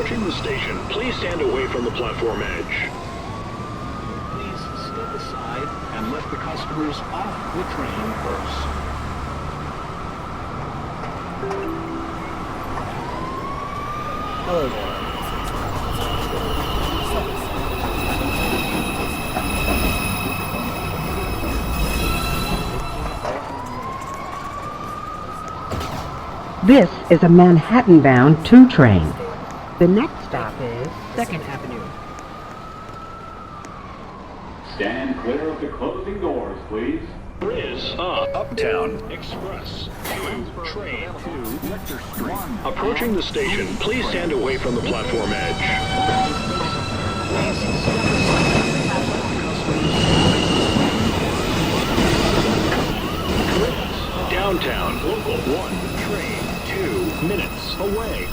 Approaching the station, please stand away from the platform edge. Please step aside and let the customers off the train first. Hello there. This is a Manhattan-bound 2 train. The next stop is 2nd Avenue. Stand clear of the closing doors, please. Is Uptown Express 2 train to Lecter Street. approaching the station. Please stand away from the platform edge. Downtown local 1 train 2 minutes away.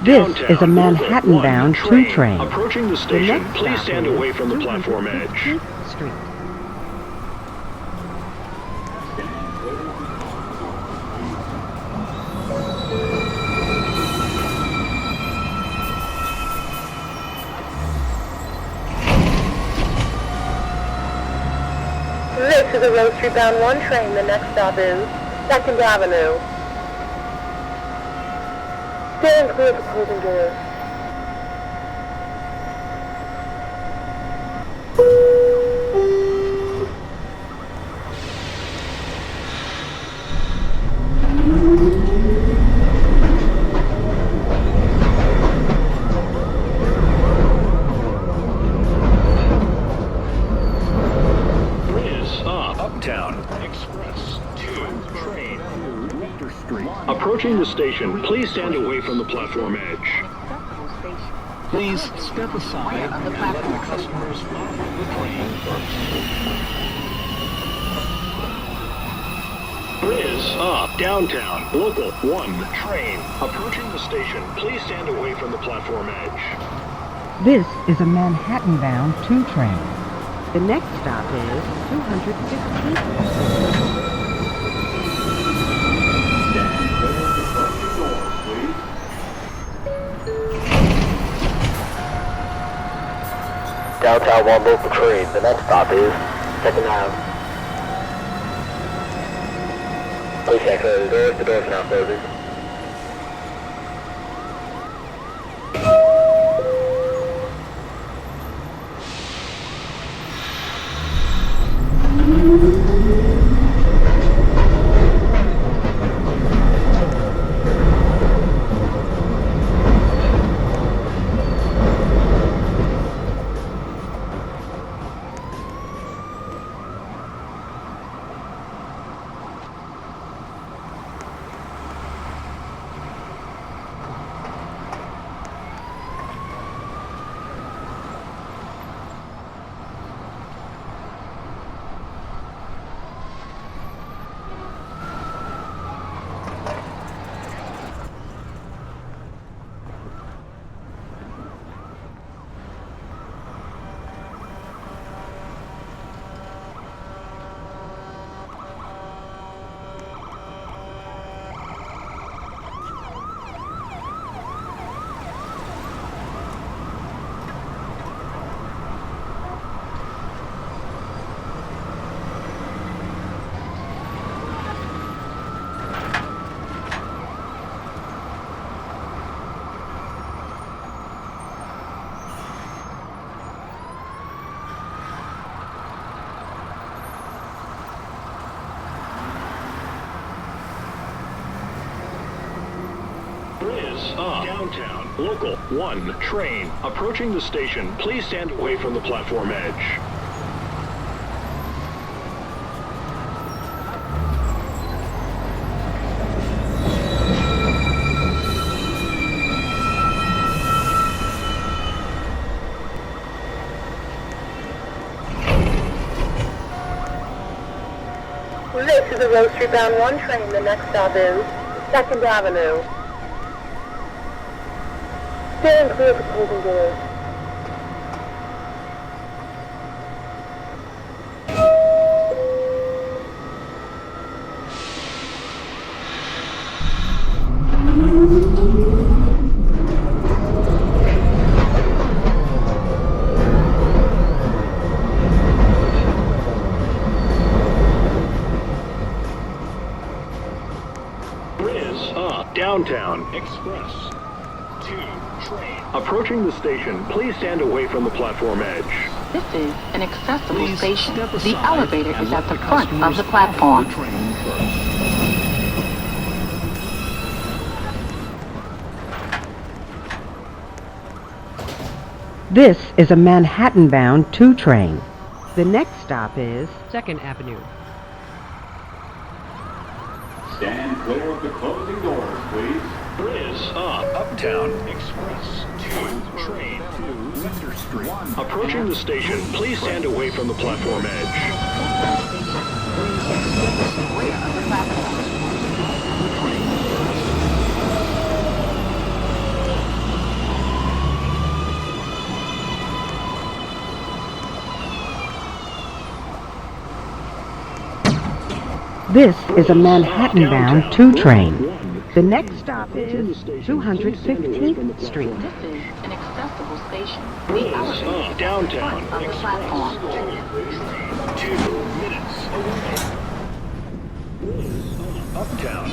This is a Manhattan-bound 2 train. Approaching the station. Please stand away from the platform edge. Street. This is a Rose Street bound 1 train. The next stop is 2nd Avenue. Stand clear of the closing doors. Uptown Express 2 train to Lecter Street. Approaching the station, please stand away from the platform edge. Please step aside and let the customers off the train first. Downtown local 1 train. Approaching the station, please stand away from the platform edge. This is a Manhattan-bound 2 train. The next stop is 216th. Stand clear of the closing doors, please. Downtown 1 local train. The next stop is 2nd Ave. Please check the doors. The doors are now closing. Downtown local 1 train. Approaching the station, please stand away from the platform edge. This is a Rose Street bound 1 train. The next stop is 2nd Avenue. Stand clear of the closing doors. Downtown Express 2 train. Approaching the station, please stand away from the platform edge. This is an accessible Please station. step The aside elevator and is let at the the front of customers the board platform. the train first. This is a Manhattan-bound 2 train. The next stop is 2nd Avenue. Stand clear of the closing doors, please. Is Uptown Express 2 train to Winter Street. Approaching the station, please stand away from the platform edge. This is a Manhattan-bound 2 train. The next stop is 215th Street. This is an accessible station. The elevator is at the Downtown front of the Express platform. 2 minutes away. Uptown.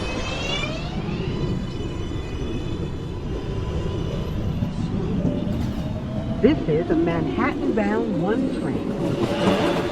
This is a Manhattan-bound 1 train.